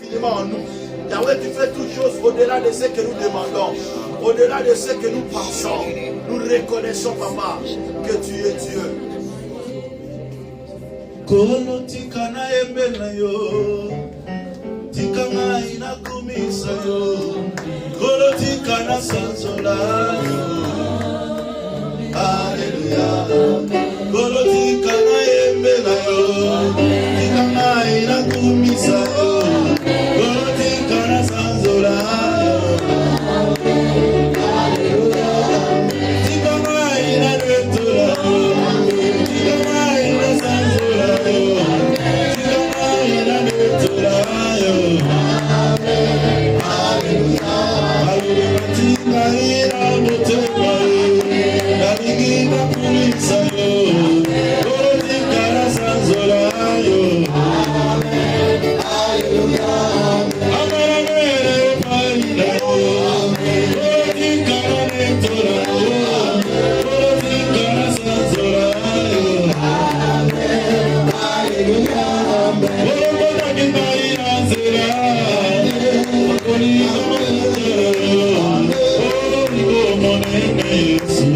infiniment en nous. Yahweh, tu fais toutes choses au-delà de ce que nous demandons, au-delà de ce que nous pensons. Nous reconnaissons, Papa, que tu es Dieu. Kolo tikana embela yo, tikana inakumisa yo, kolo tikana sanzola yo, Alléluia. Kolo tikana embela yo, tikana inakumisa yo, kolo tikana sanzola yo, Alléluia. Tikana inaretula yo, tikana inasanzola yo, tikana inaretula yo, Alléluia. Alléluia. Tikana inamutema yo, naligina kumisa yo, kolo tikana sanzola yo, Alléluia. Amen. Paina yo, kolo tikana netula yo, kolo tikana sanzola yo, Alléluia. Kolo tikana inazela, kolo tikana yo, kolo monene Yesu.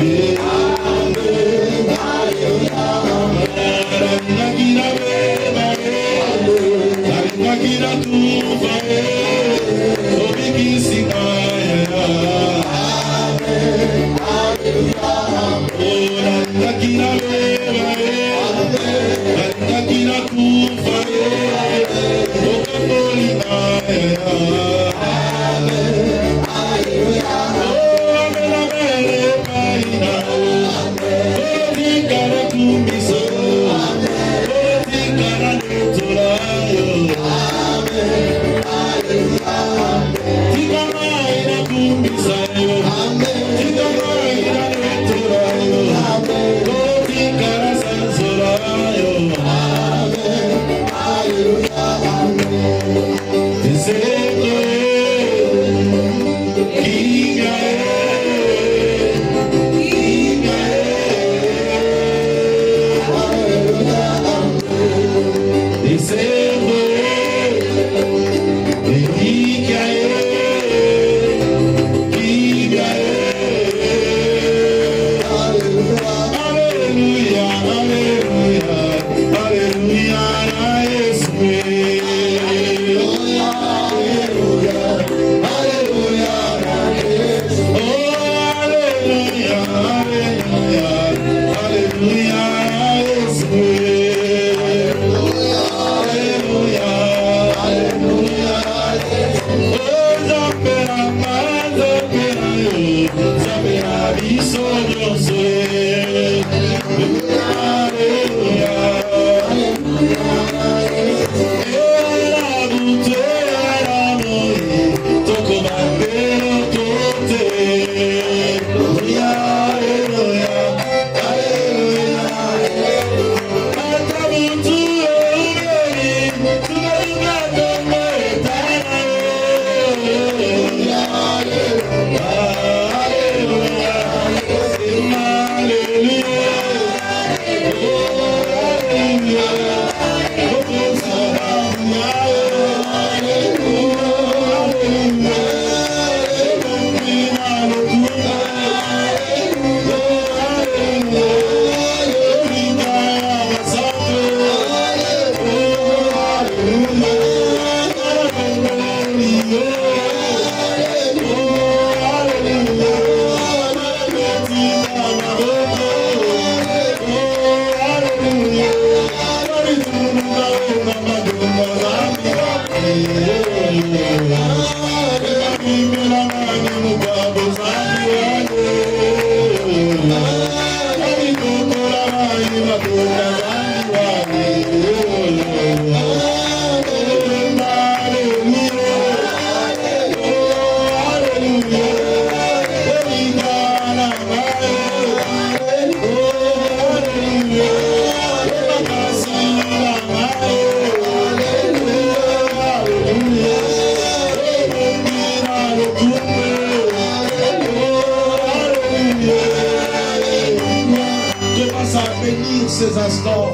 Ces instants,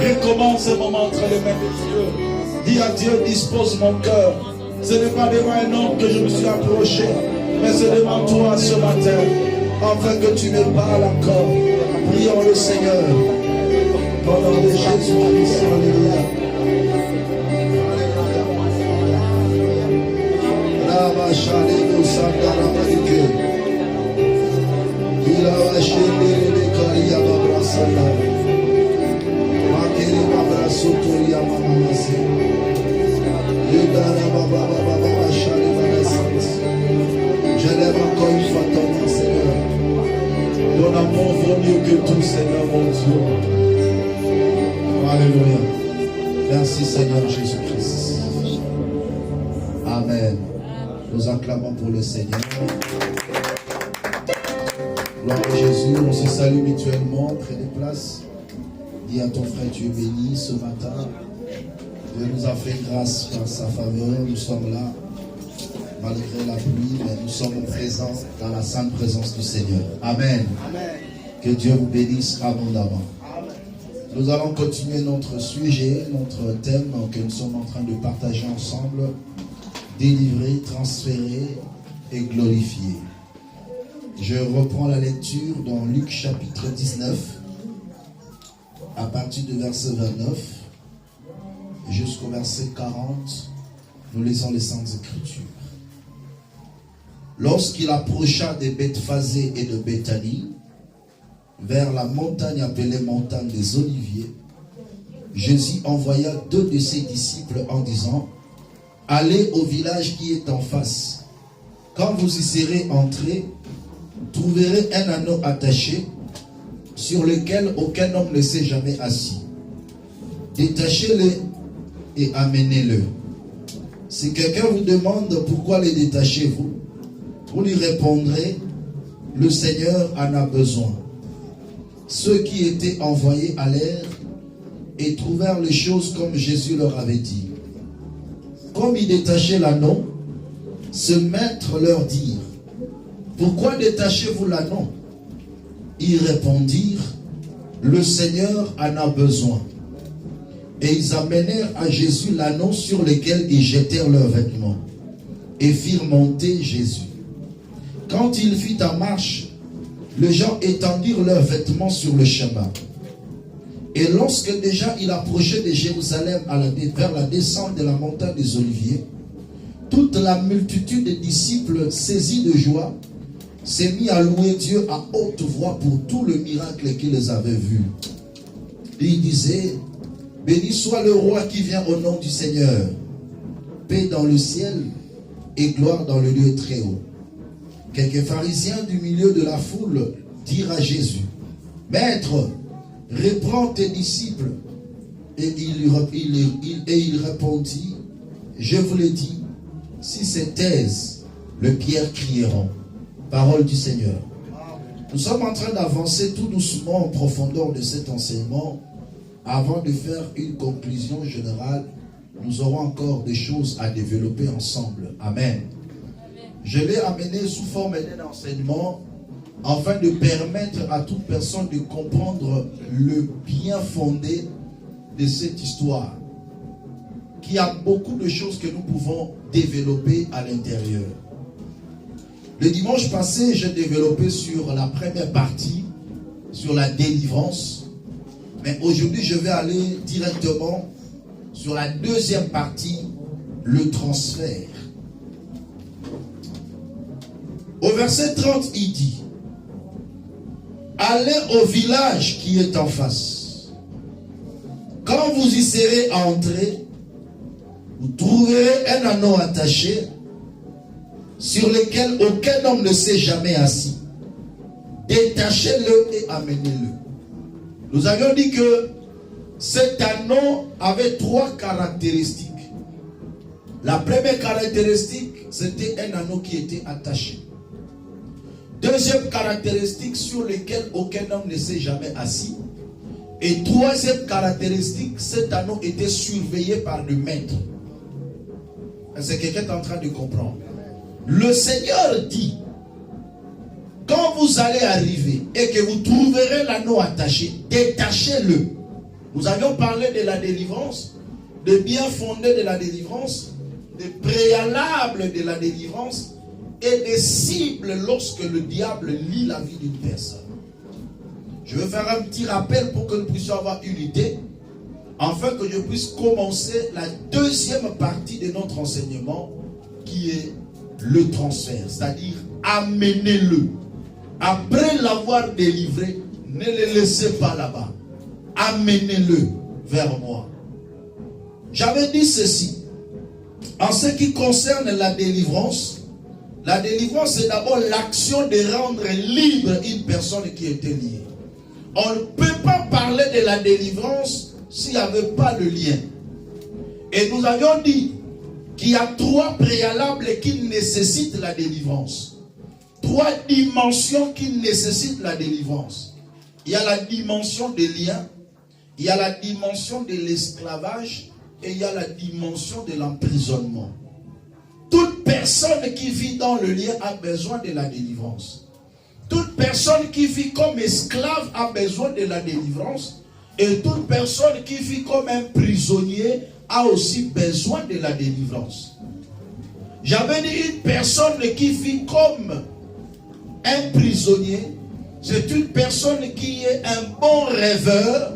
recommence ce moment entre les mains de Dieu. dis à Dieu, dispose mon cœur. Ce n'est pas devant un homme que je me suis approché, mais c'est devant toi ce matin, afin que tu me parles encore. Prions le Seigneur. Au nom de Jésus-Christ, alléluia. Je lève encore une fois ton nom, Seigneur. Ton amour vaut mieux que tout, Seigneur, mon Dieu. Alléluia. Merci, Seigneur Jésus-Christ. Amen. Nous acclamons pour le Seigneur. Gloire à Jésus. On se salue mutuellement. Prenez place. Dis à ton frère, tu es béni ce matin. Dieu nous a fait grâce par sa faveur. Nous sommes là, malgré la pluie, mais nous sommes présents dans la sainte présence du Seigneur. Amen. Amen. Que Dieu vous bénisse abondamment. Amen. Nous allons continuer notre sujet, notre thème que nous sommes en train de partager ensemble. Délivrer, transférer et glorifier. Je reprends la lecture dans Luc chapitre 19, à partir du verset 29 jusqu'au verset 40. Nous lisons les Saintes Écritures. Lorsqu'il approcha de Bethphagée et de Béthanie, vers la montagne appelée montagne des Oliviers, Jésus envoya 2 de ses disciples en disant: allez au village qui est en face. Quand vous y serez entrés, vous trouverez un anneau attaché sur lequel aucun homme ne s'est jamais assis. Détachez-le et amenez-le. Si quelqu'un vous demande pourquoi le détachez-vous, vous lui répondrez: le Seigneur en a besoin. Ceux qui étaient envoyés allèrent et trouvèrent les choses comme Jésus leur avait dit. Comme ils détachaient l'anneau, ce maître leur dit: pourquoi détachez-vous l'anneau? Ils répondirent: le Seigneur en a besoin. Et ils amenèrent à Jésus l'anneau sur lequel ils jetèrent leurs vêtements et firent monter Jésus. Quand il fit en marche, les gens étendirent leurs vêtements sur le chemin. Et lorsque déjà il approchait de Jérusalem vers la descente de la montagne des Oliviers, toute la multitude des disciples saisis de joie s'est mis à louer Dieu à haute voix pour tout le miracle qu'ils avaient vu. Il disait: béni soit le roi qui vient au nom du Seigneur, paix dans le ciel et gloire dans le lieu très haut. Quelques pharisiens du milieu de la foule dirent à Jésus: Maître, reprends tes disciples. Et il répondit: je vous l'ai dit, si c'est taisent, les pierres crieront. Parole du Seigneur. Nous sommes en train d'avancer tout doucement en profondeur de cet enseignement. Avant de faire une conclusion générale, nous aurons encore des choses à développer ensemble. Amen. Je l'ai amené sous forme d'un enseignement afin de permettre à toute personne de comprendre le bien fondé de cette histoire, qui a beaucoup de choses que nous pouvons développer à l'intérieur. Le dimanche passé, j'ai développé sur la première partie, sur la délivrance. Mais aujourd'hui, je vais aller directement sur la deuxième partie, le transfert. Au verset 30, il dit: allez au village qui est en face. Quand vous y serez entrés, vous trouverez un anneau attaché sur lequel aucun homme ne s'est jamais assis. Détachez-le et amenez-le. Nous avions dit que cet anneau avait 3 caractéristiques. La première caractéristique, c'était un anneau qui était attaché. Deuxième caractéristique, sur laquelle aucun homme ne s'est jamais assis. Et troisième caractéristique, cet anneau était surveillé par le maître. C'est quelqu'un qui est en train de comprendre. Le Seigneur dit: quand vous allez arriver et que vous trouverez l'anneau attaché, détachez-le. Nous avions parlé de la délivrance. des biens fondés de la délivrance, des préalables de la délivrance et des cibles lorsque le diable lie la vie d'une personne. Je vais faire un petit rappel pour que nous puissions avoir une idée, afin que je puisse commencer la deuxième partie de notre enseignement, qui est le transfert, c'est-à-dire amenez-le. Après l'avoir délivré, ne le laissez pas là-bas. Amenez-le vers moi. J'avais dit ceci. En ce qui concerne la délivrance, c'est d'abord l'action de rendre libre une personne qui était liée. On ne peut pas parler de la délivrance s'il n'y avait pas le lien. Et nous avions dit qu'il y a 3 préalables qui nécessitent la délivrance. 3 dimensions qui nécessitent la délivrance. Il y a la dimension des liens, il y a la dimension de l'esclavage et il y a la dimension de l'emprisonnement. Toute personne qui vit dans le lien a besoin de la délivrance. Toute personne qui vit comme esclave a besoin de la délivrance. Et toute personne qui vit comme un prisonnier a aussi besoin de la délivrance. J'avais dit une personne qui vit comme un prisonnier, c'est une personne qui est un bon rêveur,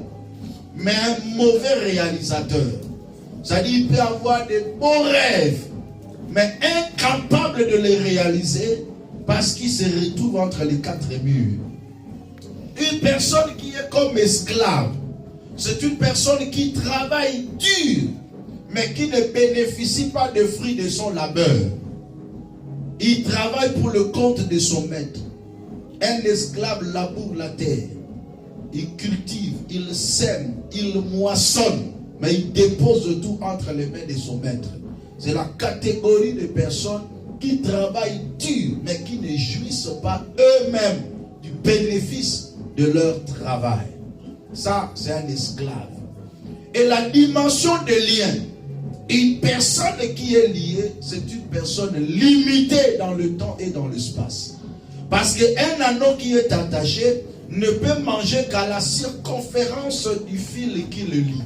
mais un mauvais réalisateur. C'est-à-dire qu'il peut avoir des beaux rêves, mais incapable de les réaliser parce qu'il se retrouve entre les 4 murs. Une personne qui est comme esclave, c'est une personne qui travaille dur, mais qui ne bénéficie pas des fruits de son labeur. Il travaille pour le compte de son maître. Un esclave laboure la terre. Il cultive, il sème, il moissonne, mais il dépose tout entre les mains de son maître. C'est la catégorie de personnes qui travaillent dur, mais qui ne jouissent pas eux-mêmes du bénéfice de leur travail. Ça, c'est un esclave. Et la dimension des liens. Une personne qui est liée, c'est une personne limitée dans le temps et dans l'espace. Parce qu'un anneau qui est attaché ne peut manger qu'à la circonférence du fil qui le lie.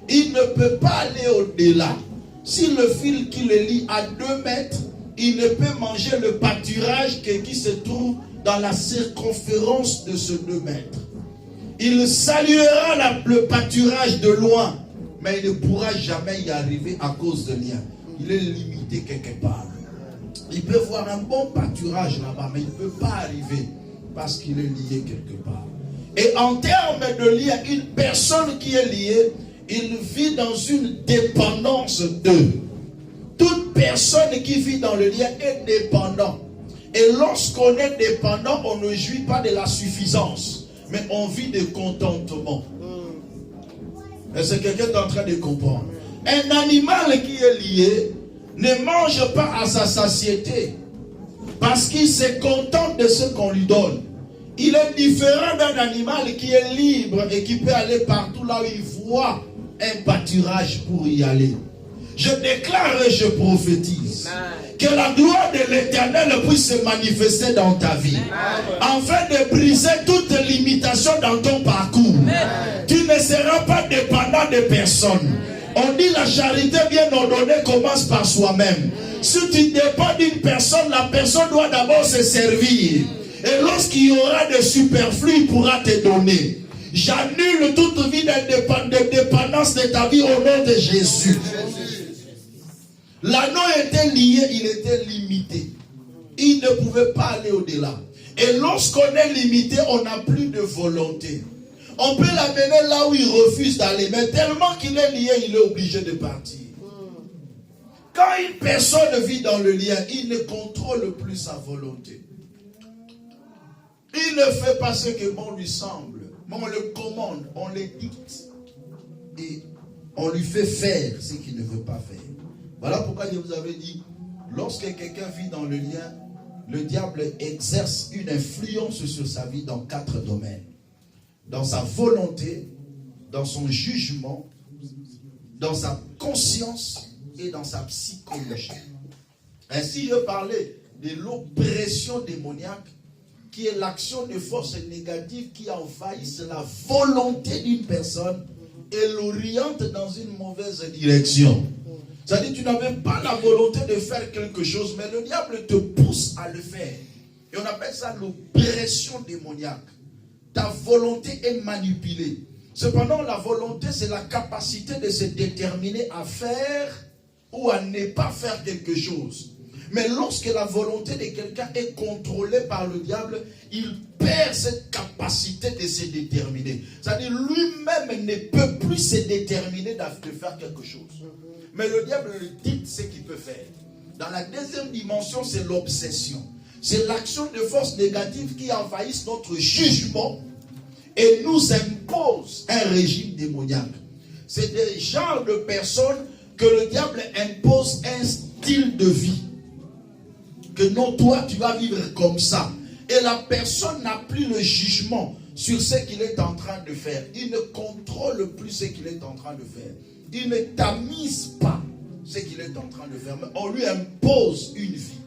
Il ne peut pas aller au-delà. Si le fil qui le lie à 2 mètres, il ne peut manger le pâturage qui se trouve dans la circonférence de ce 2 mètres. Il saluera le pâturage de loin, mais il ne pourra jamais y arriver à cause de lien. Il est limité quelque part. Il peut voir un bon pâturage là-bas, mais il ne peut pas arriver parce qu'il est lié quelque part. Et en termes de lien, une personne qui est liée, il vit dans une dépendance d'eux. Toute personne qui vit dans le lien est dépendant. Et lorsqu'on est dépendant, on ne jouit pas de la suffisance, mais on vit de contentement. Est-ce que quelqu'un est en train de comprendre? Un animal qui est lié ne mange pas à sa satiété parce qu'il se contente de ce qu'on lui donne. Il est différent d'un animal qui est libre et qui peut aller partout là où il voit un pâturage pour y aller. Je déclare et je prophétise que la gloire de l'Éternel puisse se manifester dans ta vie, afin de briser toute limitation dans ton parcours. Tu ne seras pas dépendant de personne. On dit la charité bien ordonnée commence par soi-même. Si tu dépends d'une personne, la personne doit d'abord se servir. Et lorsqu'il y aura des superflus, il pourra te donner. J'annule toute vie de dépendance de ta vie au nom de Jésus. L'anneau était lié, il était limité. Il ne pouvait pas aller au-delà. Et lorsqu'on est limité, on n'a plus de volonté. On peut l'amener là où il refuse d'aller, mais tellement qu'il est lié, il est obligé de partir. Quand une personne vit dans le lien, il ne contrôle plus sa volonté. Il ne fait pas ce que bon lui semble, mais on le commande, on le dicte. Et on lui fait faire ce qu'il ne veut pas faire. Voilà pourquoi je vous avais dit, lorsque quelqu'un vit dans le lien, le diable exerce une influence sur sa vie dans 4 domaines. Dans sa volonté, dans son jugement, dans sa conscience et dans sa psychologie. Ainsi, je parlais de l'oppression démoniaque, qui est l'action de forces négatives qui envahissent la volonté d'une personne et l'oriente dans une mauvaise direction. C'est-à-dire tu n'avais pas la volonté de faire quelque chose, mais le diable te pousse à le faire. Et on appelle ça l'oppression démoniaque. Ta volonté est manipulée. Cependant, la volonté, c'est la capacité de se déterminer à faire ou à ne pas faire quelque chose. Mais lorsque la volonté de quelqu'un est contrôlée par le diable, il perd cette capacité de se déterminer. C'est-à-dire lui-même ne peut plus se déterminer de faire quelque chose. Mais le diable lui dit ce qu'il peut faire. Dans la deuxième dimension, c'est l'obsession. C'est l'action de forces négatives qui envahissent notre jugement et nous impose un régime démoniaque. C'est des genres de personnes que le diable impose un style de vie. Que non, toi, tu vas vivre comme ça. Et la personne n'a plus le jugement sur ce qu'il est en train de faire. Il ne contrôle plus ce qu'il est en train de faire. Il ne tamise pas ce qu'il est en train de faire. Mais on lui impose une vie.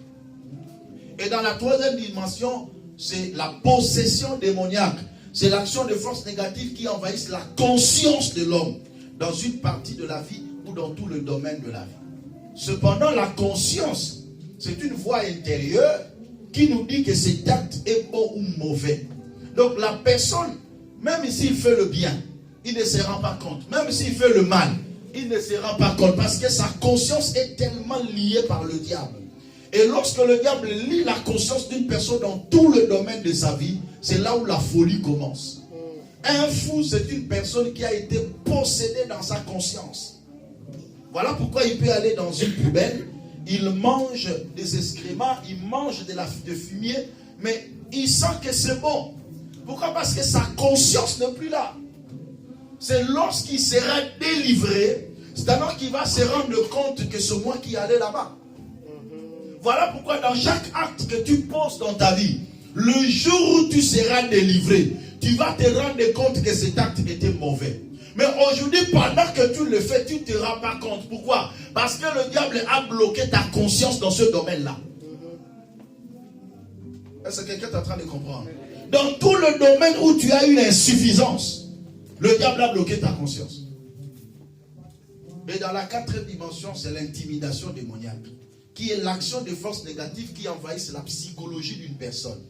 Et dans la troisième dimension, c'est la possession démoniaque. C'est l'action de forces négatives qui envahissent la conscience de l'homme dans une partie de la vie ou dans tout le domaine de la vie. Cependant, la conscience, c'est une voix intérieure qui nous dit que cet acte est bon ou mauvais. Donc la personne, même s'il fait le bien, il ne se rend pas compte. Même s'il fait le mal, il ne se rend pas compte parce que sa conscience est tellement liée par le diable. Et lorsque le diable lie la conscience d'une personne dans tout le domaine de sa vie, c'est là où la folie commence. Un fou, c'est une personne qui a été possédée dans sa conscience. Voilà pourquoi il peut aller dans une poubelle, il mange des excréments, il mange de fumier, mais il sent que c'est bon. Pourquoi? Parce que sa conscience n'est plus là. C'est lorsqu'il sera délivré, c'est alors qu'il va se rendre compte que c'est moi qui allais là-bas. Voilà pourquoi dans chaque acte que tu poses dans ta vie, le jour où tu seras délivré, tu vas te rendre compte que cet acte était mauvais. Mais aujourd'hui, pendant que tu le fais, tu ne te rends pas compte. Pourquoi? Parce que le diable a bloqué ta conscience dans ce domaine-là. Est-ce que quelqu'un est en train de comprendre? Dans tout le domaine où tu as une insuffisance, le diable a bloqué ta conscience. Et dans la quatrième dimension, c'est l'intimidation démoniaque, qui est l'action de forces négatives qui envahissent la psychologie d'une personne.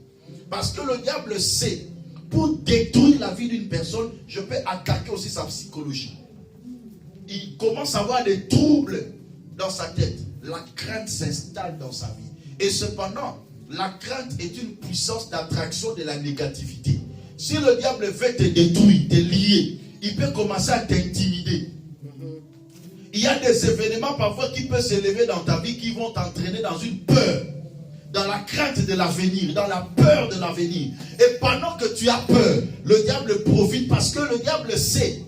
Parce que le diable sait, pour détruire la vie d'une personne, je peux attaquer aussi sa psychologie. Il commence à avoir des troubles dans sa tête. La crainte s'installe dans sa vie. Et cependant, la crainte est une puissance d'attraction de la négativité. Si le diable veut te détruire, te lier, il peut commencer à t'intimider. Il y a des événements parfois qui peuvent s'élever dans ta vie qui vont t'entraîner dans une peur, dans la crainte de l'avenir, dans la peur de l'avenir. Et pendant que tu as peur, le diable profite parce que le diable sait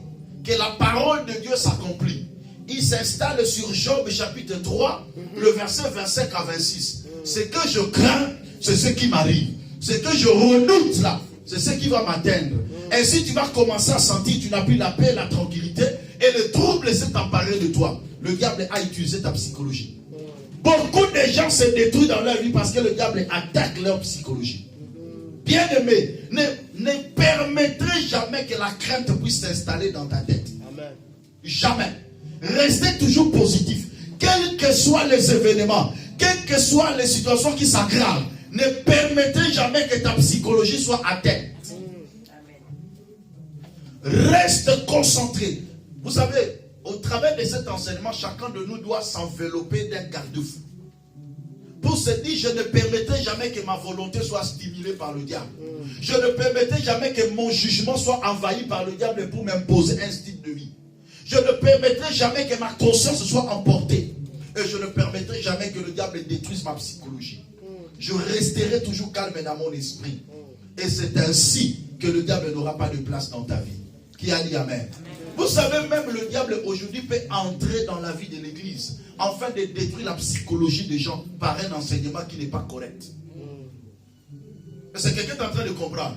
que la parole de Dieu s'accomplit. Il s'installe sur Job chapitre 3, le verset 25 à 26. Ce que je crains, c'est ce qui m'arrive. Ce que je redoute là, c'est ce qui va m'atteindre. Ainsi tu vas commencer à sentir, tu n'as plus la paix, la tranquillité, et le trouble s'est emparé de toi. Le diable a utilisé ta psychologie. Beaucoup de gens se détruisent dans leur vie parce que le diable attaque leur psychologie. Bien-aimé, ne permettrez jamais que la crainte puisse s'installer dans ta tête. Amen. Jamais. Restez toujours positif. Quels que soient les événements, quelles que soient les situations qui s'aggravent, ne permettez jamais que ta psychologie soit atteinte. Reste concentré. Vous savez, au travers de cet enseignement, chacun de nous doit s'envelopper d'un garde-fou. Pour se dire, je ne permettrai jamais que ma volonté soit stimulée par le diable. Je ne permettrai jamais que mon jugement soit envahi par le diable pour m'imposer un style de vie. Je ne permettrai jamais que ma conscience soit emportée. Et je ne permettrai jamais que le diable détruise ma psychologie. Je resterai toujours calme dans mon esprit. Et c'est ainsi que le diable n'aura pas de place dans ta vie. Qui a dit Amen? Vous savez, même le diable aujourd'hui peut entrer dans la vie de l'église afin de détruire la psychologie des gens par un enseignement qui n'est pas correct. C'est quelqu'un qui est en train de comprendre.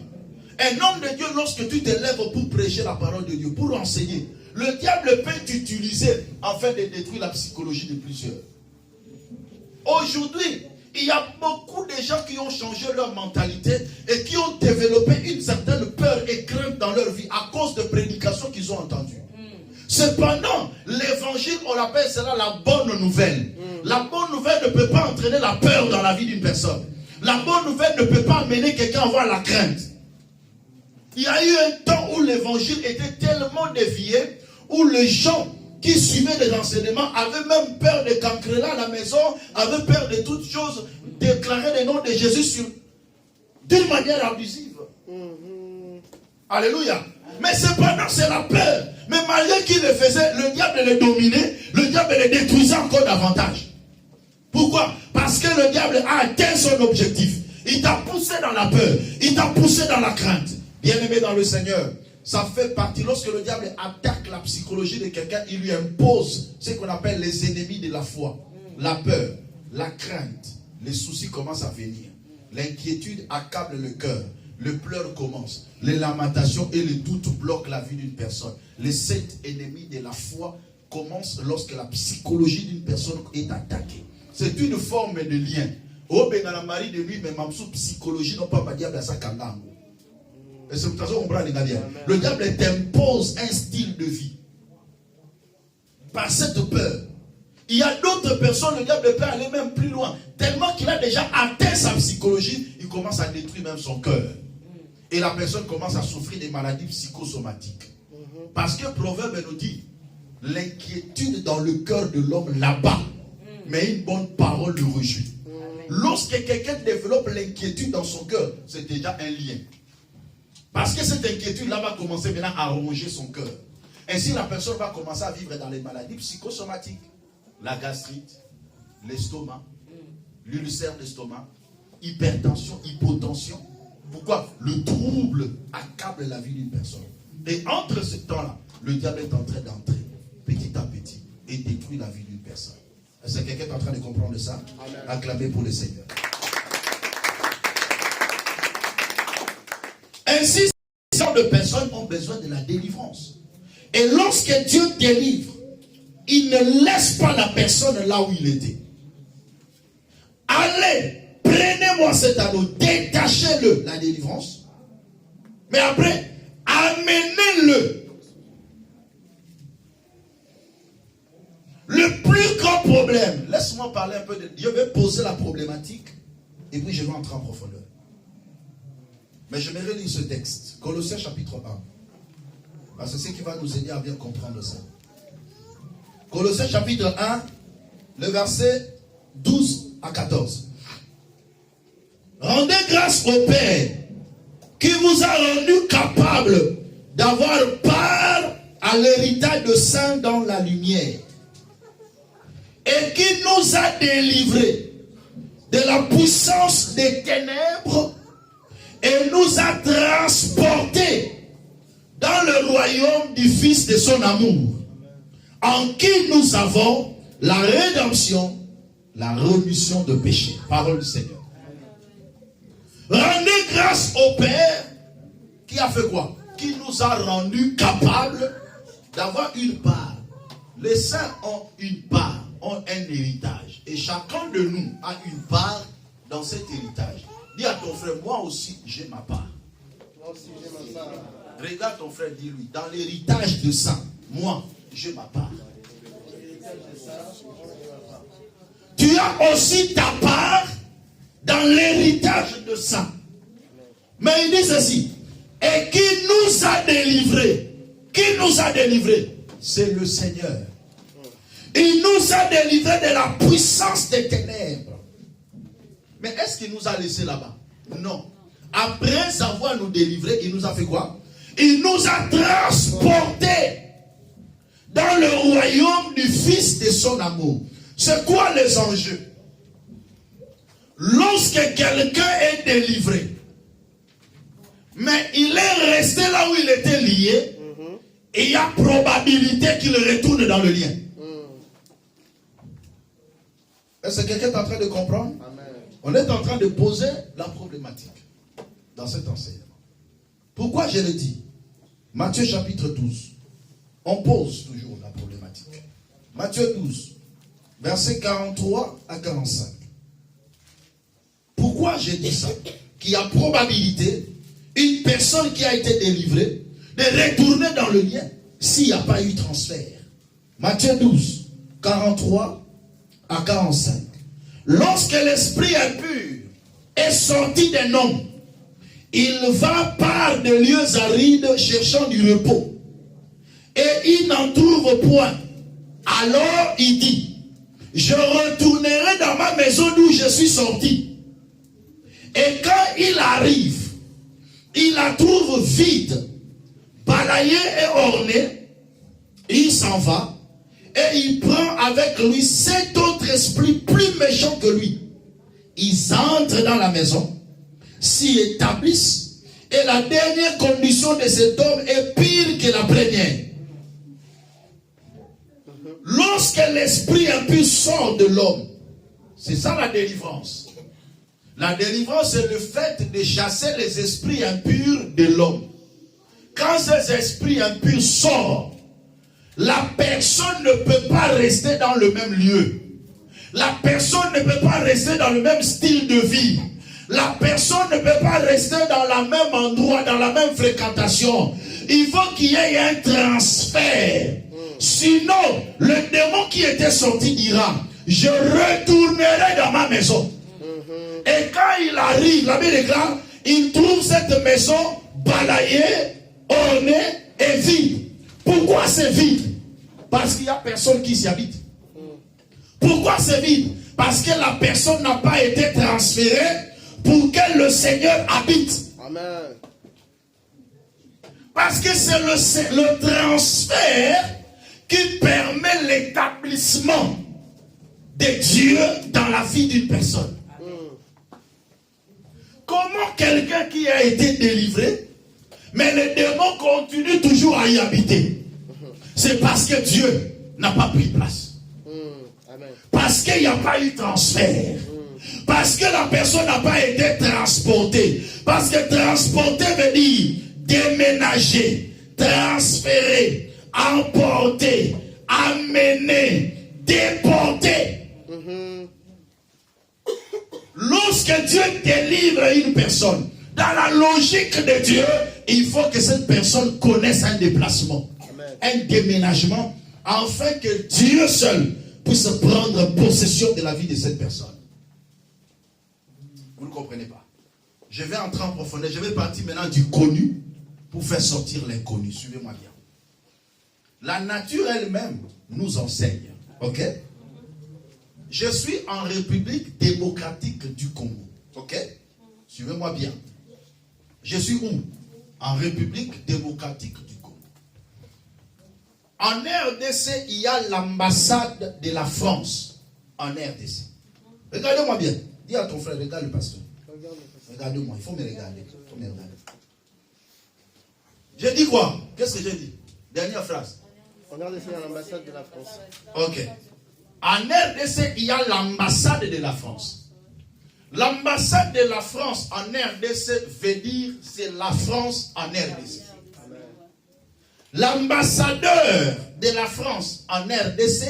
Un homme de Dieu, lorsque tu te lèves pour prêcher la parole de Dieu, pour enseigner, le diable peut t'utiliser afin de détruire la psychologie de plusieurs. Aujourd'hui, il y a beaucoup de gens qui ont changé leur mentalité et qui ont développé une certaine peur et crainte dans leur vie à cause de prédications qu'ils ont entendues. Cependant, l'évangile, on appelle cela la bonne nouvelle. La bonne nouvelle ne peut pas entraîner la peur dans la vie d'une personne. La bonne nouvelle ne peut pas amener quelqu'un à avoir la crainte. Il y a eu un temps où l'évangile était tellement dévié, où les gens qui suivaient les enseignements avaient même peur de cancrer à la maison, avaient peur de toutes choses, déclarer le nom de Jésus d'une manière abusive. Alléluia. Mais cependant, c'est la peur. Mais malgré qu'il le faisait, le diable le dominait, le diable le détruisait encore davantage. Pourquoi? Parce que le diable a atteint son objectif. Il t'a poussé dans la peur, il t'a poussé dans la crainte. Bien-aimé dans le Seigneur, ça fait partie, lorsque le diable attaque la psychologie de quelqu'un, il lui impose ce qu'on appelle les ennemis de la foi. La peur, la crainte, les soucis commencent à venir. L'inquiétude accable le cœur. Le pleur commence. Les lamentations et le doute bloquent la vie d'une personne. Les 7 ennemis de la foi commencent lorsque la psychologie d'une personne est attaquée. C'est une forme de lien. Oh, ben, dans la Marie de lui, mais ma psychologie non pas diable à sa kandango. Et c'est pour ça qu'on comprend les gars. Le diable t'impose un style de vie. Par cette peur. Il y a d'autres personnes, le diable peut aller même plus loin. Tellement qu'il a déjà atteint sa psychologie, il commence à détruire même son cœur. Et la personne commence à souffrir des maladies psychosomatiques. Parce que le proverbe nous dit, l'inquiétude dans le cœur de l'homme là-bas, mais une bonne parole le réjouit. Lorsque quelqu'un développe l'inquiétude dans son cœur, c'est déjà un lien. Parce que cette inquiétude-là va commencer maintenant à ronger son cœur. Ainsi, la personne va commencer à vivre dans les maladies psychosomatiques. La gastrite, l'estomac, l'ulcère d'estomac, hypertension, hypotension. Pourquoi? Le trouble accable la vie d'une personne. Et entre ce temps-là, le diable est en train d'entrer petit à petit et détruire la vie d'une personne. Est-ce que quelqu'un est en train de comprendre ça? Amen. Acclamez pour le Seigneur. Ainsi, ces gens de personnes ont besoin de la délivrance. Et lorsque Dieu délivre, il ne laisse pas la personne là où il était. Allez, prenez-moi cet anneau, détachez-le, la délivrance. Mais après, amenez-le. Le plus grand problème, laisse-moi parler un peu de... Je vais poser la problématique et puis je vais entrer en profondeur. Mais je vais relire ce texte, Colossiens chapitre 1. Parce que c'est ce qui va nous aider à bien comprendre ça. Colossiens chapitre 1, le verset 12 à 14. Rendez grâce au Père qui vous a rendu capable d'avoir part à l'héritage de saints dans la lumière et qui nous a délivrés de la puissance des ténèbres et nous a transportés dans le royaume du Fils de son amour, en qui nous avons la rédemption, la rémission de péché. Parole du Seigneur. Rendez grâce au Père qui a fait quoi? Qui nous a rendus capables d'avoir une part. Les saints ont une part, ont un héritage. Et chacun de nous a une part dans cet héritage. Dis à ton frère, moi aussi j'ai ma part. Moi aussi j'ai ma part. Regarde ton frère, dis-lui, dans l'héritage de sang, moi j'ai ma part. Tu as aussi ta part dans l'héritage de sang. Mais il dit ceci, et qui nous a délivrés? Qui nous a délivrés? C'est le Seigneur. Il nous a délivrés de la puissance des ténèbres. Mais est-ce qu'il nous a laissés là-bas? Non. Après avoir nous délivrés, il nous a fait quoi? Il nous a transportés dans le royaume du Fils de son amour. C'est quoi les enjeux? Lorsque quelqu'un est délivré, mais il est resté là où il était lié, et il y a probabilité qu'il retourne dans le lien. Est-ce que quelqu'un est en train de comprendre? Amen. On est en train de poser la problématique dans cet enseignement. Pourquoi je le dis? Matthieu chapitre 12. On pose toujours la problématique. Matthieu 12, versets 43 à 45. Pourquoi je dis ça? Qu'il y a probabilité, une personne qui a été délivrée, de retourner dans le lien. s'il n'y a pas eu transfert. Matthieu 12, 43 à 45. Lorsque l'esprit impur est sorti d'un homme, il va par des lieux arides cherchant du repos. Et il n'en trouve point. Alors il dit, je retournerai dans ma maison d'où je suis sorti. Et quand il arrive, il la trouve vide, balayée et ornée. Il s'en va et il prend avec lui 7 autres esprits plus méchants que lui. Ils entrent dans la maison, s'y établissent, et la dernière condition de cet homme est pire que la première. Lorsque l'esprit impur sort de l'homme, c'est ça la délivrance. La délivrance, c'est le fait de chasser les esprits impurs de l'homme. Quand ces esprits impurs sortent, la personne ne peut pas rester dans le même lieu. La personne ne peut pas rester dans le même style de vie. La personne ne peut pas rester dans le même endroit, dans la même fréquentation. Il faut qu'il y ait un transfert. Sinon, le démon qui était sorti dira, je retournerai dans ma maison. Et quand il arrive, la Bible déclare, il trouve cette maison balayée, ornée et vide. Pourquoi c'est vide? Parce qu'il n'y a personne qui s'y habite. Pourquoi c'est vide? Parce que la personne n'a pas été transférée pour que le Seigneur habite. Amen. Parce que c'est le transfert qui permet l'établissement de Dieu dans la vie d'une personne. Comment quelqu'un qui a été délivré, mais le démon continue toujours à y habiter? C'est parce que Dieu n'a pas pris place. Parce qu'il n'y a pas eu transfert. Parce que la personne n'a pas été transportée. Parce que transporter veut dire déménager, transférer, emporter, amener, déporter. Lorsque Dieu délivre une personne, dans la logique de Dieu, il faut que cette personne connaisse un déplacement, un déménagement, afin que Dieu seul puisse prendre possession de la vie de cette personne. Vous ne comprenez pas. Je vais entrer en profondeur. Je vais partir maintenant du connu pour faire sortir l'inconnu. Suivez-moi bien. La nature elle-même nous enseigne. Ok? Je suis en République démocratique du Congo. Ok? Suivez-moi bien. Je suis où? En République démocratique du Congo. En RDC, il y a l'ambassade de la France. En RDC. Regardez-moi bien. Dis à ton frère, regarde le pasteur. Regarde-moi, il faut me regarder. J'ai dit quoi? Qu'est-ce que j'ai dit? Dernière phrase. En RDC, il y a l'ambassade de la France. Ok. En RDC, il y a l'ambassade de la France. L'ambassade de la France en RDC veut dire c'est la France en RDC. L'ambassadeur de la France en RDC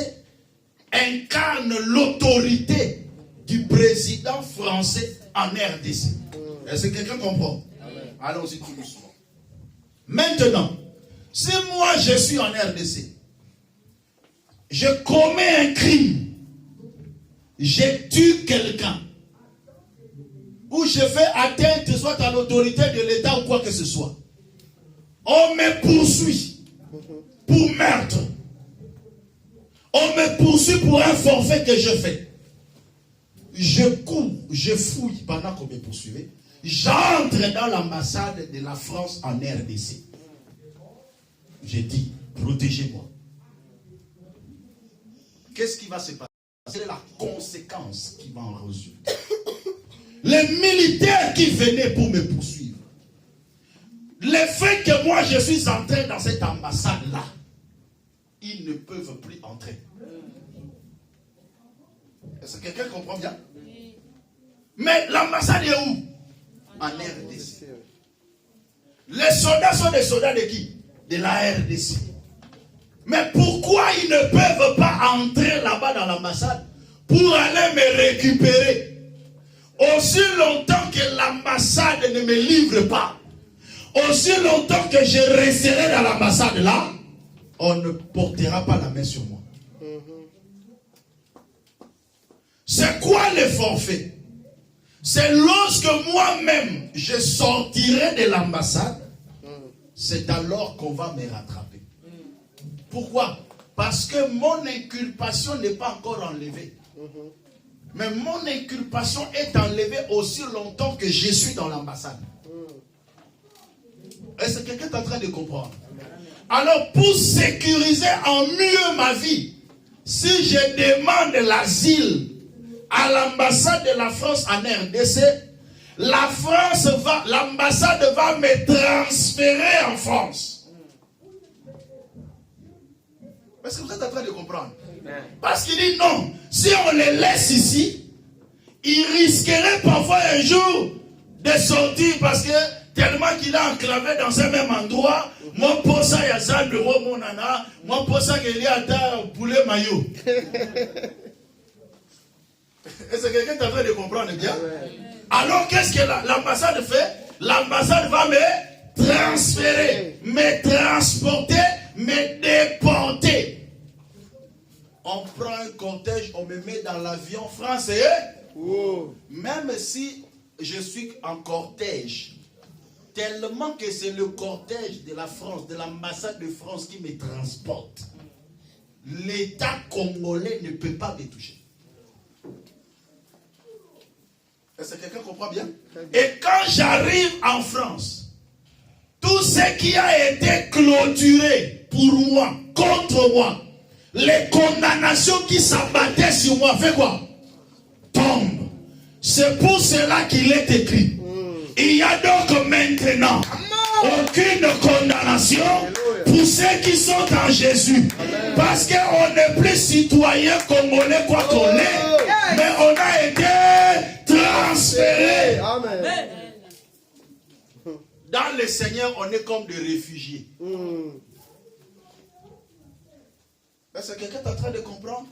incarne l'autorité du président français en RDC. Est-ce que quelqu'un comprend? Allons-y tout doucement. Maintenant, si moi je suis en RDC, je commets un crime, je tue quelqu'un, ou je fais atteinte soit à l'autorité de l'État ou quoi que ce soit, on me poursuit pour meurtre, on me poursuit pour un forfait que je fais. Je cours, je fouille pendant qu'on me poursuivait, j'entre dans l'ambassade de la France en RDC. J'ai dit, protégez-moi. Qu'est-ce qui va se passer? C'est la conséquence qui va en résulter. Les militaires qui venaient pour me poursuivre, le fait que moi je suis entré dans cette ambassade-là, ils ne peuvent plus entrer. Est-ce que quelqu'un comprend bien? Mais l'ambassade est où? En RDC. Les soldats sont des soldats de qui? De la RDC. Mais pourquoi ils ne peuvent pas entrer là-bas dans l'ambassade pour aller me récupérer? Aussi longtemps que l'ambassade ne me livre pas, aussi longtemps que je resterai dans l'ambassade là, on ne portera pas la main sur moi. C'est quoi le forfait? C'est lorsque moi-même je sortirai de l'ambassade, c'est alors qu'on va me rattraper. Pourquoi? Parce que mon inculpation n'est pas encore enlevée. Mais mon inculpation est enlevée aussi longtemps que je suis dans l'ambassade. Est-ce que quelqu'un est en train de comprendre? Alors, pour sécuriser en mieux ma vie, si je demande l'asile à l'ambassade de la France en RDC, l'ambassade va me transférer en France. Est-ce que vous êtes en train de comprendre? Parce qu'il dit non, si on les laisse ici, ils risqueraient parfois un jour de sortir parce que tellement qu'il est enclavé dans un même endroit. Moi, pour ça, il y a ça, le roi, mon nana. Moi, pour ça, il y a un poulet maillot. Est-ce que quelqu'un est en train de comprendre bien? Alors, qu'est-ce que l'ambassade fait? L'ambassade va me transférer, me transporter, me déporter. On prend un cortège, on me met dans l'avion français. Même si je suis en cortège, tellement que c'est le cortège de la France, de l'ambassade de France qui me transporte, l'État congolais ne peut pas me toucher. Est-ce que quelqu'un comprend bien? Et quand j'arrive en France, tout ce qui a été clôturé pour moi, contre moi, les condamnations qui s'abattaient sur moi, fait quoi? Tombe. C'est pour cela qu'il est écrit. Il y a donc maintenant aucune condamnation pour ceux qui sont en Jésus. Parce qu'on n'est plus citoyen congolais quoi qu'on est, mais on a été transféré. Dans le Seigneur, on est comme des réfugiés. Est-ce que quelqu'un est en train de comprendre?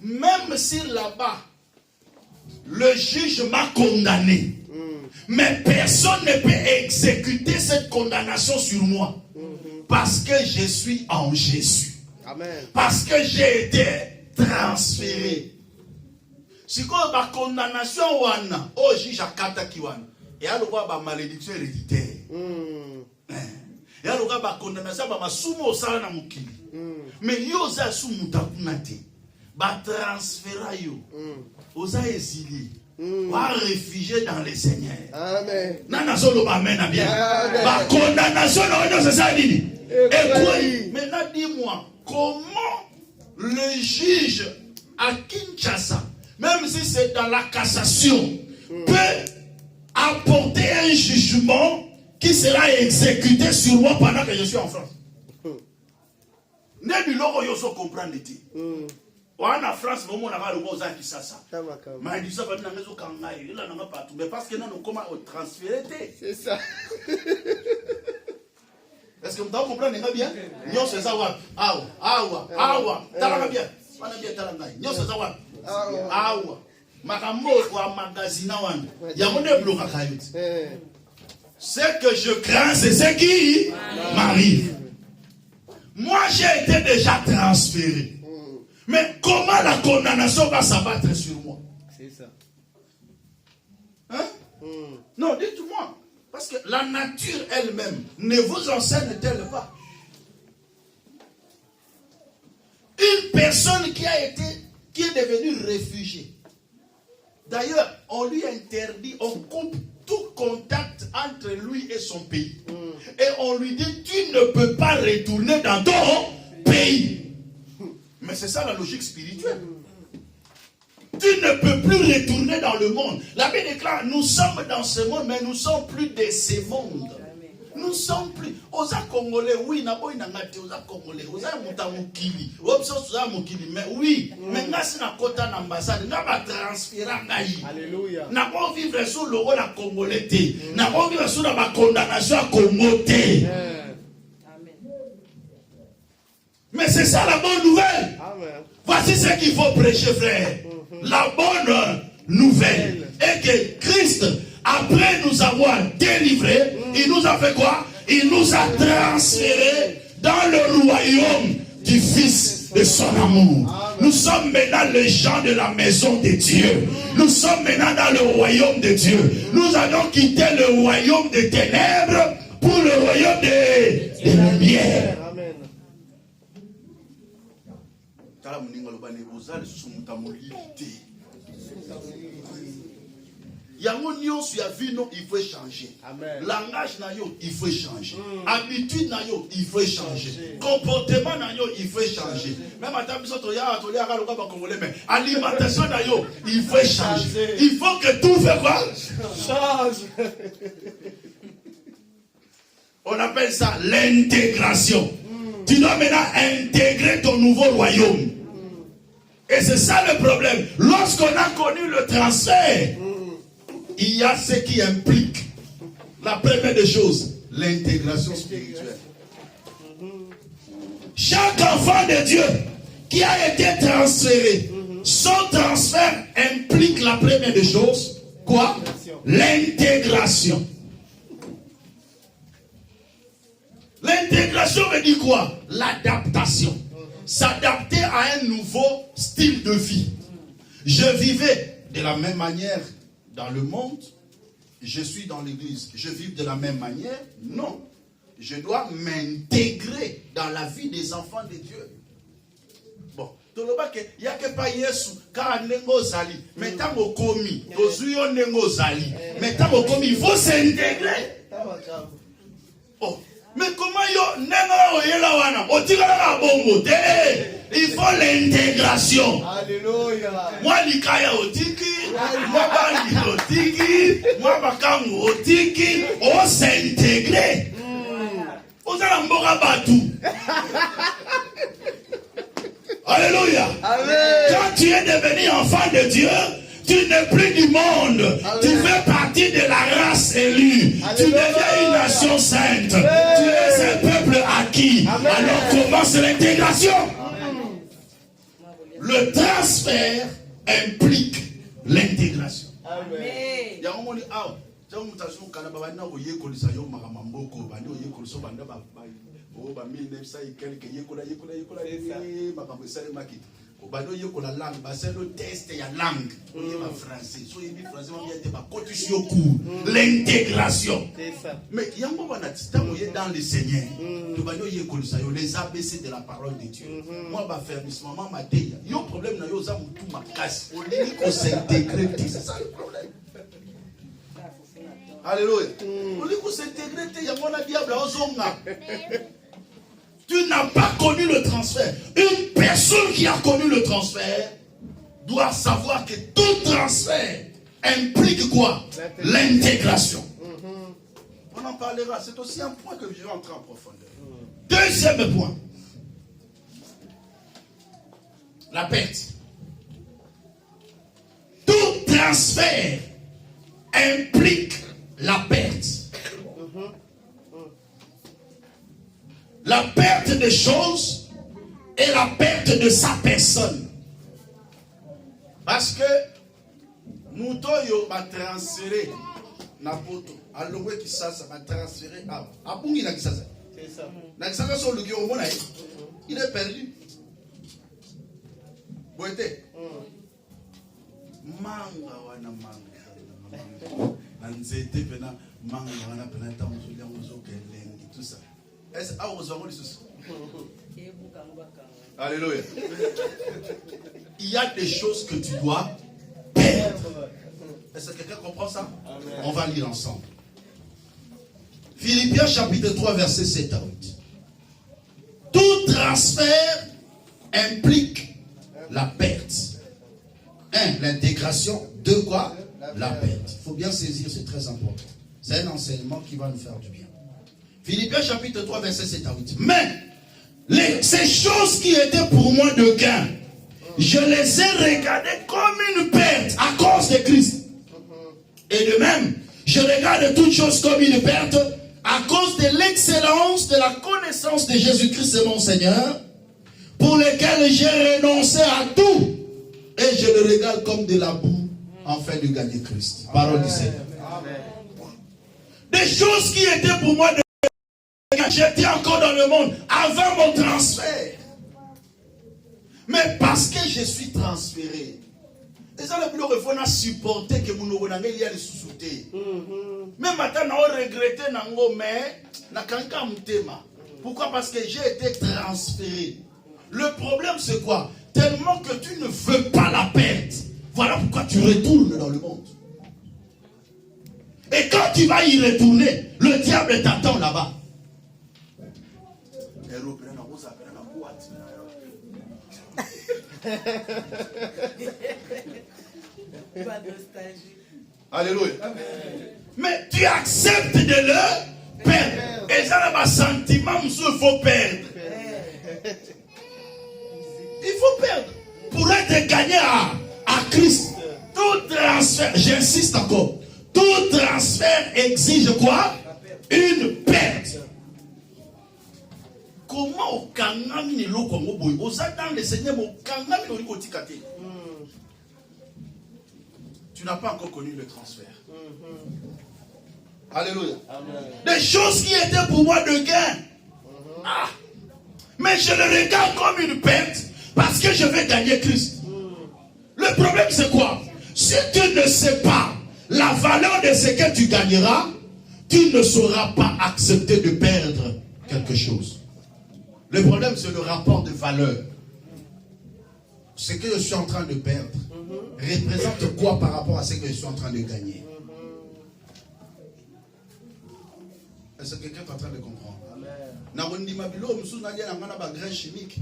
Même si là-bas, le juge m'a condamné, mais personne ne peut exécuter cette condamnation sur moi. Parce que je suis en Jésus. Parce que j'ai été transféré. Si on a une condamnation au juge à Katakiwan, il y a une malédiction héréditaire. Il y a une condamnation à Sumo Sana Mukili. Mais il y a un Sumutakunate. Ba transféra yo. Osa exilé. Va réfugier dans le Seigneur. Amen. Nana solo ba mena bien. Ba condamnation c'est ça dit. Et quoi? Maintenant dis-moi, comment le juge à Kinshasa, même si c'est dans la cassation, peut apporter un jugement qui sera exécuté sur moi pendant que je suis en France? Ne lui l'on yo comprendre dit. En France, nous avons le mot qui ça. Mais il dit ça, mais parce que nous avons comment transférer. C'est ça. Est-ce que vous comprenez bien? Nous c'est ça. Awa. Talanga bien. On a bien talanga. Nous c'est ça. Awa. Makambo ou magazine wan. Il y a mon bloc à caillou. Ce que je crains, c'est ce qui m'arrive. Moi, j'ai été déjà transféré. Mais comment la condamnation va s'abattre sur moi? C'est ça. Hein? Non, dites-moi. Parce que la nature elle-même ne vous enseigne-t-elle pas? Une personne qui est devenue réfugiée. D'ailleurs, on lui interdit, on coupe tout contact entre lui et son pays. Et on lui dit, tu ne peux pas retourner dans ton pays. Mais c'est ça la logique spirituelle. Tu ne peux plus retourner dans le monde. La Bible déclare, nous sommes dans ce monde, mais nous ne sommes plus de ce monde. Nous sommes plus. Osa Congolais, oui, n'aboy n'angate, osa Congolais, osa mutamukili, osa mukili, mais oui, mais nasi na kota n'ambassade, n'a pas transféré ngaï. Alléluia. N'a pas vivre sous le rôle à Congolais, n'a pas vivre sous la condamnation à Congo. Mais c'est ça la bonne nouvelle. Amen. Voici ce qu'il faut prêcher, frère. La bonne nouvelle est que Christ, après nous avoir délivrés, il nous a fait quoi? Il nous a transférés dans le royaume du Fils de son amour. Nous sommes maintenant les gens de la maison de Dieu. Nous sommes maintenant dans le royaume de Dieu. Nous allons quitter le royaume des ténèbres pour le royaume des lumières. Amen. Yango nyonso ya vino, il faut changer. Amen. Langage na yo, il faut changer. Habitude na yo, il faut changer. Comportement na yo, il faut changer. Même à ta biso to ya to ya ka loka ba congolais, mais alimentation na yo, il faut changer. Il faut que tout fait quoi? Change. On appelle ça l'intégration. Tu dois maintenant intégrer ton nouveau royaume. Et c'est ça le problème. Lorsqu'on a connu le transfert, il y a ce qui implique la première des choses, l'intégration spirituelle. Chaque enfant de Dieu qui a été transféré, son transfert implique la première des choses, quoi? L'intégration. L'intégration veut dire quoi? L'adaptation. S'adapter à un nouveau style de vie. Je vivais de la même manière dans le monde, je suis dans l'église, je vis de la même manière? Non. Je dois m'intégrer dans la vie des enfants de Dieu. Bon, il n'y a que pas Yesu, car nengo zali, mais tant au commis, tozuyo nengo zali, mais tant au commis, il faut s'intégrer. Oh, mais comment yo nengo oyela wana, otikala bongo te? Il faut l'intégration. Alléluia. Moi likaya otiki, moi bali otiki, moi bakangu otiki, on s'intégrer. Ozala mboka batu. Alléluia. Amen. Quand tu es devenu enfant de Dieu, tu n'es plus du monde. Amen. Tu fais partie de la race élue. Alléluia. Tu deviens une nation sainte. Amen. Tu es un peuple acquis. Amen. Alors commence l'intégration. Le transfert implique l'intégration. Amen. L'intégration. C'est ça. Mais il y a un moment dans le Seigneur, les ABC de la parole de Dieu. Moi, je vais faire il y a un problème, il faut s'intégrer. C'est ça le problème. Alléluia. Il faut s'intégrer. Il y a un diable à Ozonga. Tu n'as pas connu le transfert. Une personne qui a connu le transfert doit savoir que tout transfert implique quoi? L'intégration. On en parlera. C'est aussi un point que je vais entrer en profondeur. Deuxième point. La perte. Tout transfert implique la perte. La perte des choses et la perte de sa personne. Parce que nous toyo va transférer na poto alongwe kisasa va transférer à bungi na kisasa. C'est ça. Na kisasa so luki omona il est perdu. Boete. Manga wana manga. Na nzete pena manga wana pena tamuzo liango kelengi tout ça. Est-ce que vous avez dit Alléluia. Il y a des choses que tu dois perdre. Est-ce que quelqu'un comprend ça? Amen. On va lire ensemble. Philippiens chapitre 3 verset 7 à 8. Tout transfert implique la perte. 1. L'intégration. 2. Quoi? La perte. Il faut bien saisir, c'est très important. C'est un enseignement qui va nous faire du bien. Philippiens chapitre 3 verset 7 à 8. Mais ces choses qui étaient pour moi de gain, je les ai regardées comme une perte à cause de Christ. Et de même, je regarde toutes choses comme une perte à cause de l'excellence de la connaissance de Jésus-Christ mon Seigneur, pour lequel j'ai renoncé à tout. Et je le regarde comme de la boue afin de gagner Christ. Parole du Seigneur. Amen. Des choses qui étaient pour moi de J'étais encore dans le monde avant mon transfert. Mais parce que je suis transféré, les gens le plus refont supporter que mon ogonangé y a les sous-soutés. Même maintenant, on regrette nango, mais na kanka mutema. Pourquoi? Parce que j'ai été transféré. Le problème c'est quoi? Tellement que tu ne veux pas la perdre. Voilà pourquoi tu retournes dans le monde. Et quand tu vas y retourner, le diable t'attend là-bas. Alléluia. Mais tu acceptes de le perdre. Et ça n'a pas sentiment, il faut perdre. Il faut perdre. Pour être gagné à Christ. Tout transfert, j'insiste encore, tout transfert exige quoi? Une perte. Comment au Kangami ne lo Kongo boy? Au Satan le Seigneur au Kangami no liko tikate. Tu n'as pas encore connu le transfert. Alléluia. Des choses qui étaient pour moi de gain. Mais je le regarde comme une perte parce que je vais gagner Christ. Le problème c'est quoi? Si tu ne sais pas la valeur de ce que tu gagneras, tu ne sauras pas accepter de perdre quelque chose. Le problème c'est le rapport de valeur. Ce que je suis en train de perdre représente quoi par rapport à ce que je suis en train de gagner? Est-ce que quelqu'un est en train de comprendre? Grain chimique,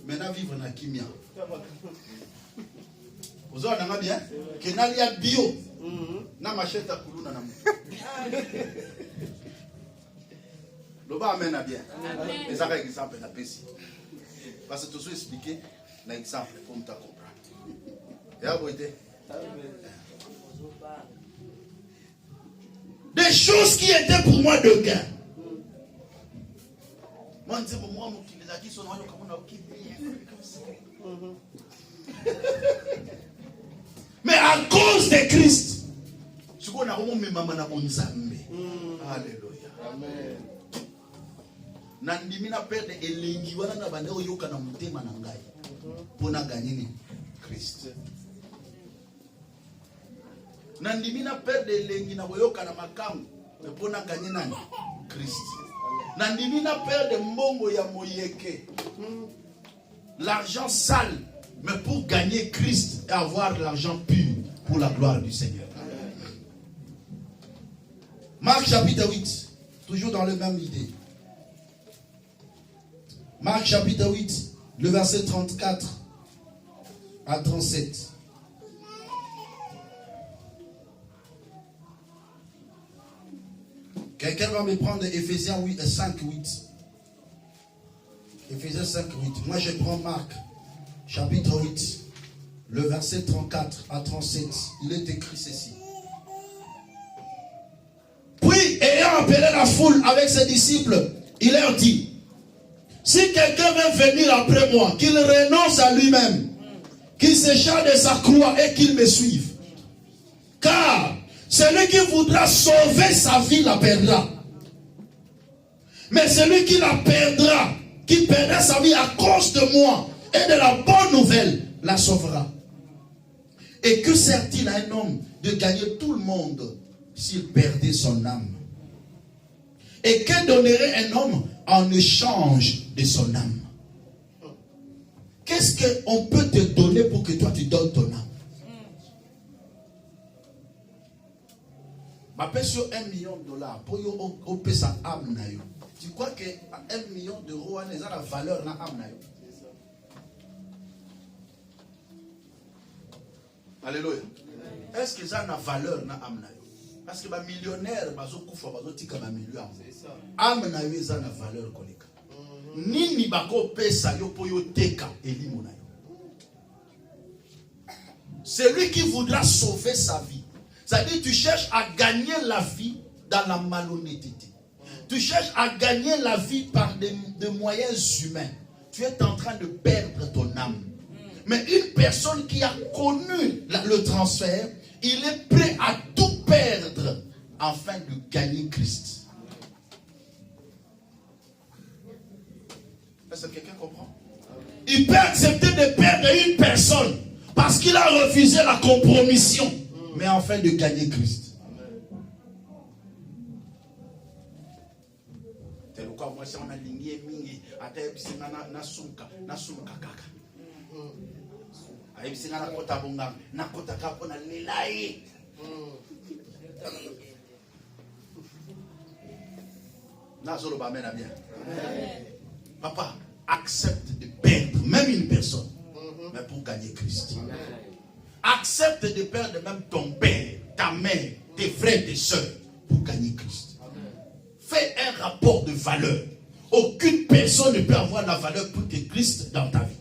maintenant vivre dans la kimia. Vous avez bien? Que n'a bio. Na machette à kuluna na mu. Le bas amène à bien. Les ça exemple na pesi. Parce que tout ça expliqué na exemple pour me comprendre. Et à côté. Des choses qui étaient pour moi de gain. Moi, je dis, moi, les acquis sont comme on a mais à cause de Christ, ce qu'on a remonté, maman a mon zambe. Alléluia. Amen. Nandimina perde elengi wana na bande oyoka na mutema na ngai. Pona gagner Christ. Nandimina perde elengi na oyoka na makamu. Pona gagner nani? Christ. Nandimina perde mbongo ya moyeke. L'argent sale, mais pour gagner Christ et avoir l'argent pur pour la gloire du Seigneur. Marc chapitre 8, toujours dans la même idée. Marc chapitre 8, le verset 34 à 37. Quelqu'un va me prendre Ephésiens 5, 8. Ephésiens 5, 8. Moi je prends Marc chapitre 8, le verset 34 à 37. Il est écrit ceci. Puis, ayant appelé la foule avec ses disciples, il leur dit, si quelqu'un veut venir après moi, qu'il renonce à lui-même, qu'il se charge de sa croix et qu'il me suive. Car celui qui voudra sauver sa vie la perdra. Mais celui qui la perdra, qui perdra sa vie à cause de moi et de la bonne nouvelle, la sauvera. Et que sert-il à un homme de gagner tout le monde s'il perdait son âme? Et que donnerait un homme en échange de son âme? Qu'est-ce qu'on peut te donner pour que toi tu donnes ton âme? Ma sur $1 million pour que sa âme na yo. Tu crois que 1 million d'euros a la valeur na âme na yo? Alléluia. Est-ce que ça a valeur na âme na yo? Parce que les millionnaires bazo kufa bazo tika ba million. Âme na yo eza na valeur koleka. Nini bako pesa yo po yo teka elimo na yo. Celui qui voudra sauver sa vie. C'est-à-dire tu cherches à gagner la vie dans la malhonnêteté. Tu cherches à gagner la vie par des moyens humains. Tu es en train de perdre ton âme. Mais une personne qui a connu le transfert, il est prêt à tout perdre afin de gagner Christ. Il peut accepter de perdre une personne parce qu'il a refusé la compromission, mais afin de gagner Christ. Moi, si on a ligné mingi, à terre, si on a nasunka kaka. Aïe, si on a kota bonga, na kota kapona lilaï. Nazolo ba mena bien. Papa, accepte de perdre même une personne, mais pour gagner Christ. Accepte de perdre même ton père, ta mère, tes frères, tes soeurs, pour gagner Christ. Fais un rapport de valeur. Aucune personne ne peut avoir la valeur plus que Christ dans ta vie.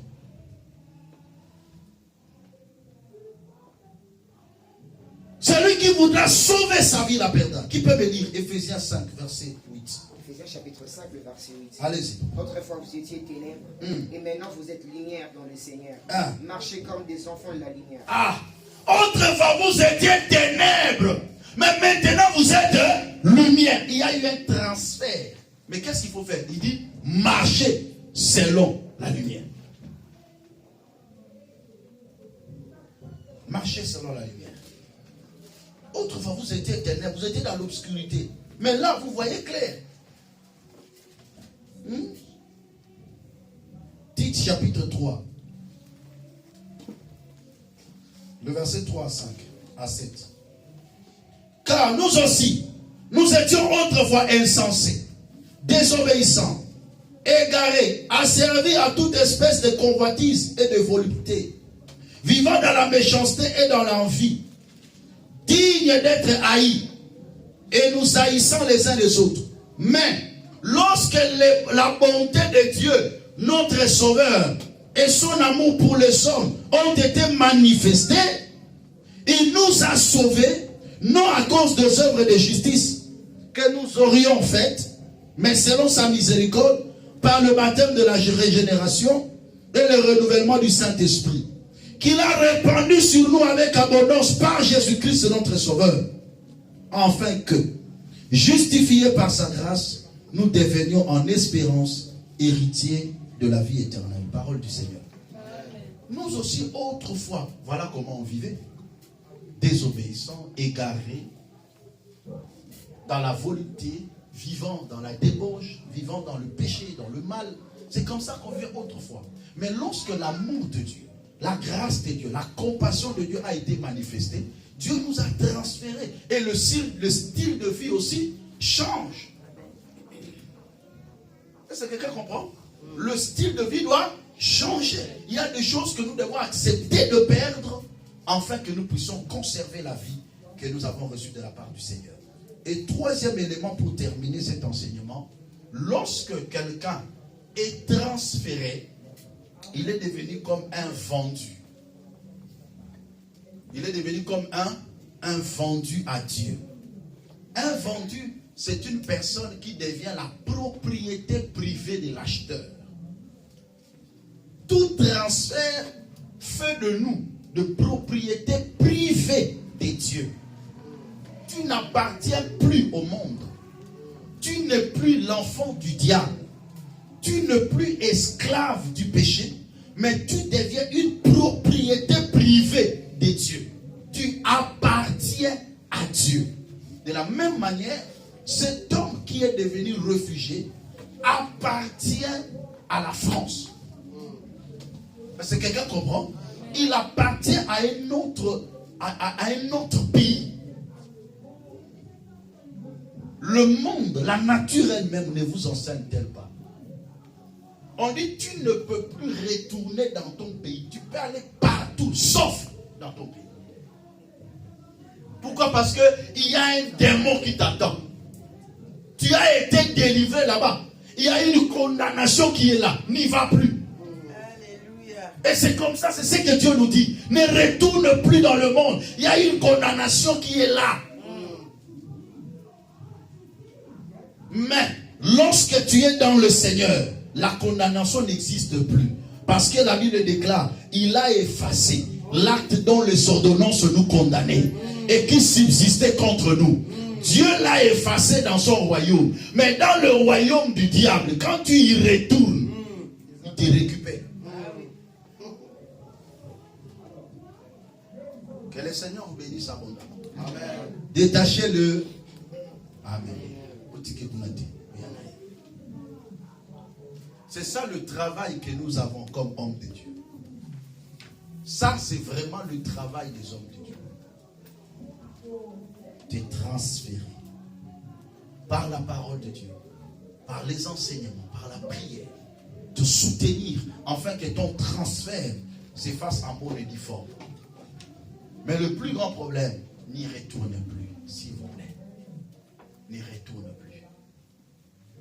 Celui qui voudra sauver sa vie la perdra. Qui peut me lire Ephésiens 5, verset 8? Ephésiens chapitre 5, le verset 8. Allez-y. Autrefois vous étiez ténèbres, et maintenant vous êtes lumière dans le Seigneur. Marchez comme des enfants de la lumière. Autrefois vous étiez ténèbres, mais maintenant vous êtes lumière. Il y a eu un transfert. Mais qu'est-ce qu'il faut faire? Il dit marcher selon la lumière. Marcher selon la lumière. Autrefois vous étiez ténèbres, vous étiez dans l'obscurité. Mais là vous voyez clair. Tite chapitre 3. Le verset 3 à 5 à 7. Car nous aussi, nous étions autrefois insensés, désobéissants, égarés, asservis à toute espèce de convoitise et de volupté, vivant dans la méchanceté et dans l'envie, dignes d'être haïs, et nous haïssant les uns les autres. Mais lorsque la bonté de Dieu, notre Sauveur, et son amour pour les hommes ont été manifestés, il nous a sauvés, non à cause des œuvres de justice que nous aurions faites, mais selon sa miséricorde, par le baptême de la régénération et le renouvellement du Saint-Esprit, qu'il a répandu sur nous avec abondance par Jésus-Christ notre Sauveur, afin que, justifiés par sa grâce, nous devenions en espérance héritiers de la vie éternelle. Parole du Seigneur. Nous aussi, autrefois, voilà comment on vivait. Désobéissants, égarés, dans la volupté, vivant dans la débauche, vivant dans le péché, dans le mal. C'est comme ça qu'on vivait autrefois. Mais lorsque l'amour de Dieu, la grâce de Dieu, la compassion de Dieu a été manifestée, Dieu nous a transférés. Et le style de vie aussi change. Est-ce que quelqu'un comprend? Le style de vie doit changer. Il y a des choses que nous devons accepter de perdre afin que nous puissions conserver la vie que nous avons reçue de la part du Seigneur. Et troisième élément pour terminer cet enseignement, lorsque quelqu'un est transféré, il est devenu comme un vendu. Il est devenu comme un vendu à Dieu. Un vendu, c'est une personne qui devient la propriété privée de l'acheteur. Tout transfert fait de nous de propriété privée de Dieu. Tu n'appartiens plus au monde. Tu n'es plus l'enfant du diable. Tu n'es plus esclave du péché, mais tu deviens une propriété privée de Dieu. Tu appartiens à Dieu. De la même manière, cet homme qui est devenu réfugié appartient à la France. Est-ce que quelqu'un comprend? Il appartient à un autre pays. Le monde, la nature elle-même ne vous enseigne-t-elle pas? On dit tu ne peux plus retourner dans ton pays. Tu peux aller partout, sauf dans ton pays. Pourquoi? Parce qu'il y a un démon qui t'attend. Tu as été délivré là-bas. Il y a une condamnation qui est là. N'y va plus. Et c'est comme ça, c'est ce que Dieu nous dit. Ne retourne plus dans le monde. Il y a une condamnation qui est là. Mais lorsque tu es dans le Seigneur, la condamnation n'existe plus. Parce que la Bible déclare, il a effacé l'acte dont les ordonnances nous condamnaient et qui subsistait contre nous. Dieu l'a effacé dans son royaume. Mais dans le royaume du diable, quand tu y retournes, il te récupère. Que le Seigneur vous bénisse abondamment. Amen. Détachez-le. Amen. C'est ça le travail que nous avons comme hommes de Dieu. Ça, c'est vraiment le travail des hommes de Dieu. Te transférer par la parole de Dieu, par les enseignements, par la prière, te soutenir, afin que ton transfert se fasse en mode uniforme. Mais le plus grand problème, n'y retourne plus, s'il vous plaît. N'y retourne plus.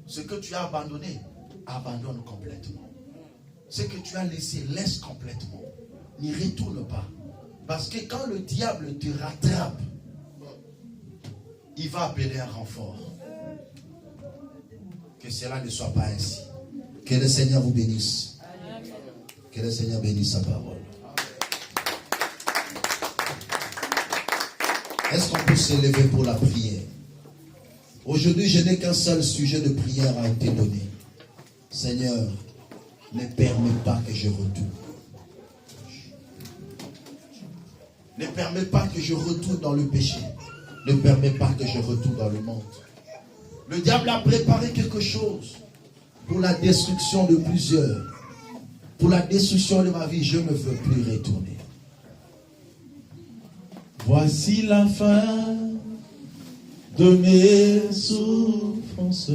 Ce que tu as abandonné, abandonne complètement. Ce que tu as laissé, laisse complètement. N'y retourne pas. Parce que quand le diable te rattrape, il va appeler un renfort. Que cela ne soit pas ainsi. Que le Seigneur vous bénisse. Que le Seigneur bénisse sa parole. Est-ce qu'on peut s'élever pour la prière? Aujourd'hui, je n'ai qu'un seul sujet de prière a été donné. Seigneur, ne permets pas que je retourne. Ne permets pas que je retourne dans le péché. Ne permets pas que je retourne dans le monde. Le diable a préparé quelque chose pour la destruction de plusieurs. Pour la destruction de ma vie, je ne veux plus retourner. Voici la fin de mes souffrances.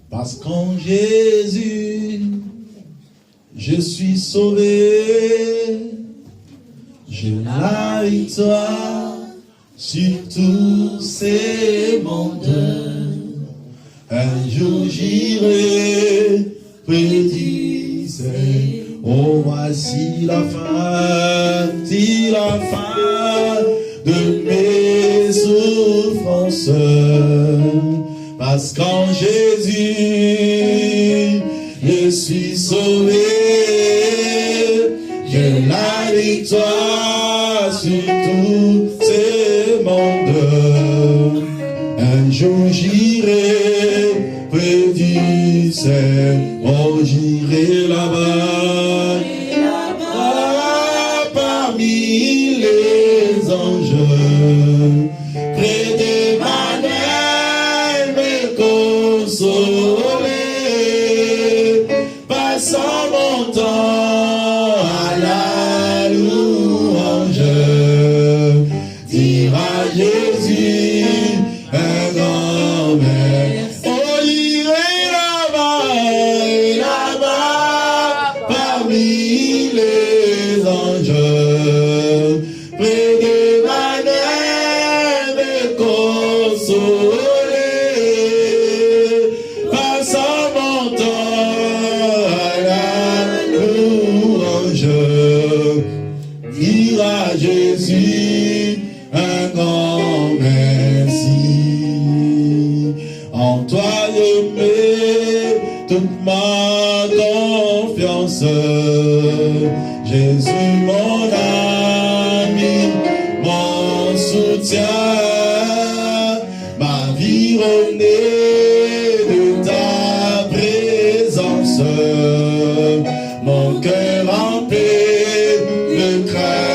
Parce qu'en Jésus, je suis sauvé. J'ai la victoire sur tous ces mondes. Un jour j'irai prédiser. Oh, voici la fin de mes souffrances. Parce qu'en Jésus, je suis sauvé. J'ai la victoire sur tous ces mondes. Un jour j'irai près du ciel. Oh, j'irai là-bas, parmi les anges, près d'Emmanuel me consoler, passant mon temps à la louange, dire à Jésus un grand merci. Oh, j'irai là-bas, parmi les anges, près d'Emmanuel me consoler, passant mon temps à la louange, dire à Jésus un grand merci. En toi je mets toute ma confiance, Jésus mon ami, mon soutien, ma vie renaît de ta présence, mon cœur en paix ne craint.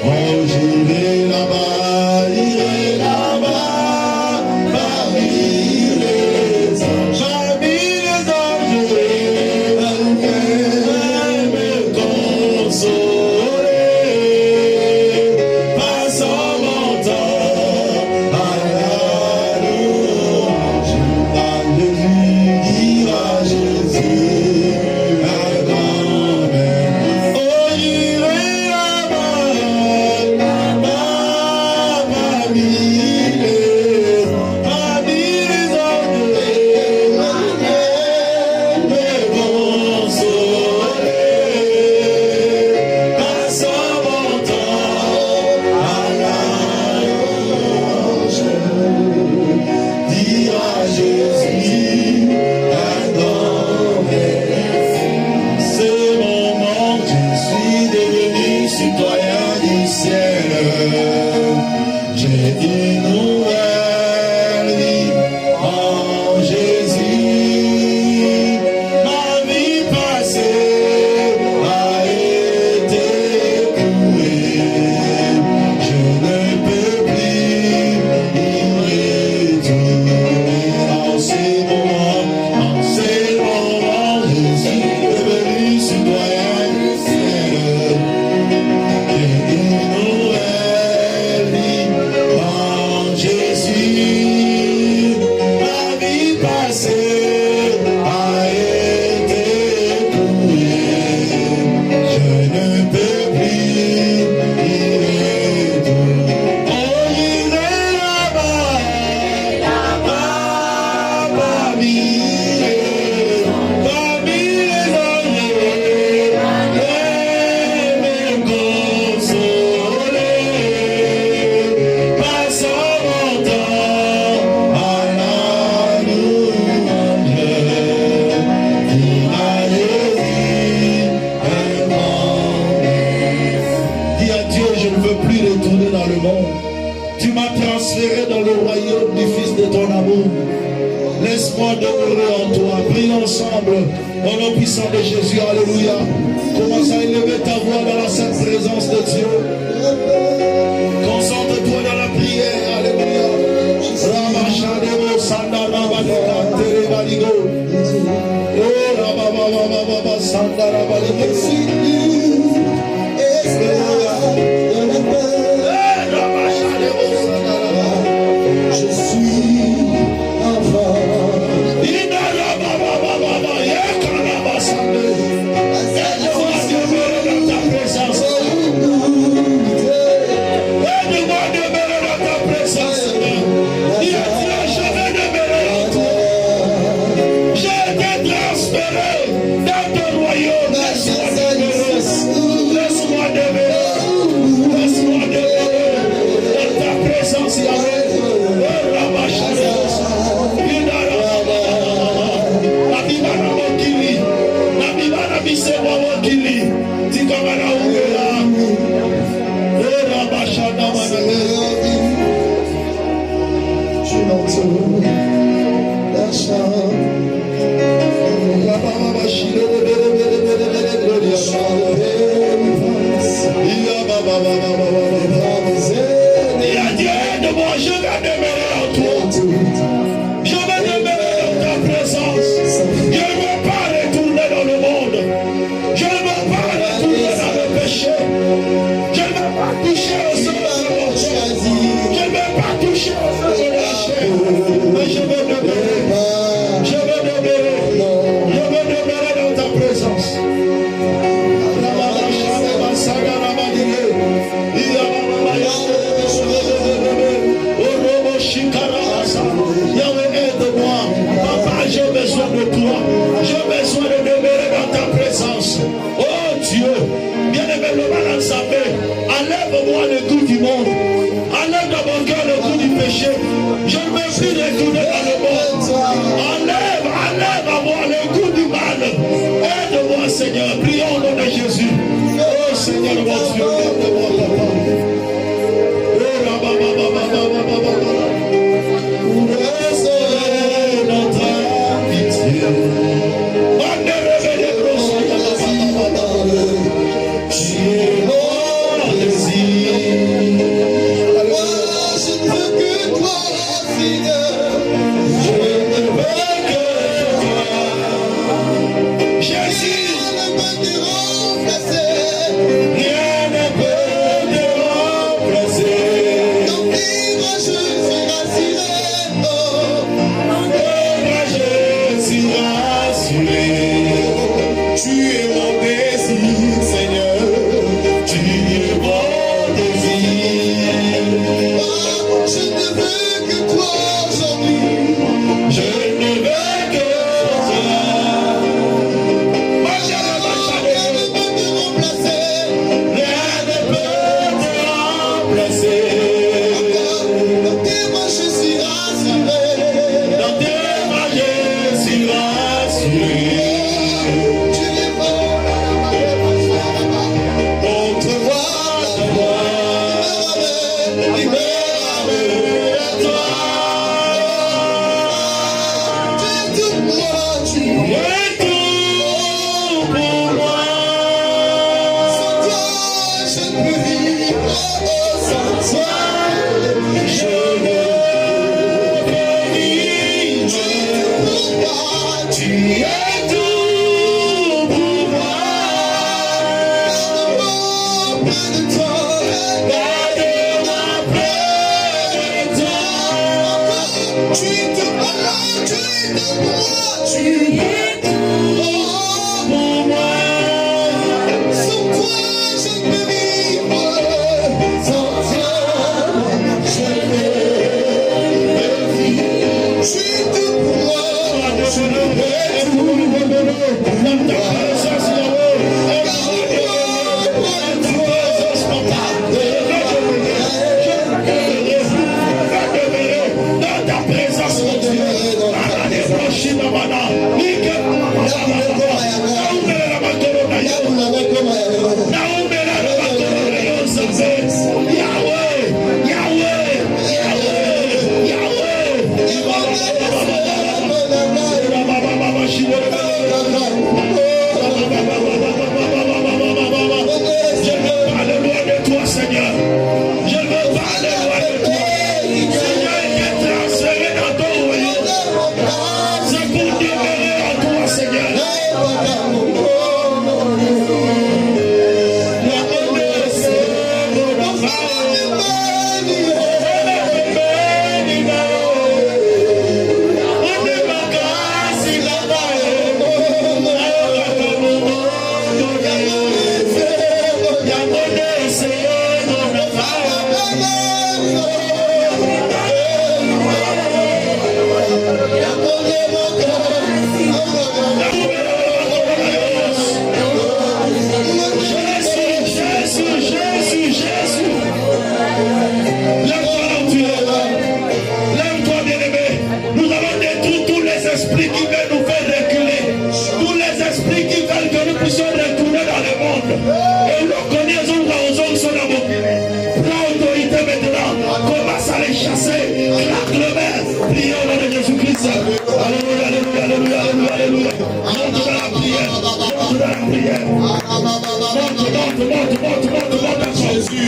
Oh, j'irai là-bas, parmi les anges, me consoler, passant mon temps nom. Tu m'as transféré dans le royaume du Fils de ton amour. Laisse-moi demeurer en toi. Prions ensemble au nom puissant de Jésus. Alléluia. Commence à élever ta voix dans la sainte présence de Dieu. Concentre-toi dans la prière. Alléluia. Ramachademo Sandarabaliga Terebaligo. Oh Rabababababa Sandarabaligo. Je suis enfant. Enlève-moi le goût du monde. Enlève dans mon cœur le goût du péché. Je ne veux plus retourner dans le monde. Enlève à moi le goût du mal. Aide-moi, Seigneur. Prions au nom de Jésus. Oh Seigneur, mon Dieu, aide-moi, papa. Oh, rabababababababa. Restaurez notre pitié. Dans ta présence, mon Dieu.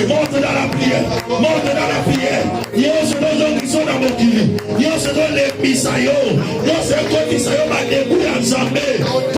Monte dans la prière.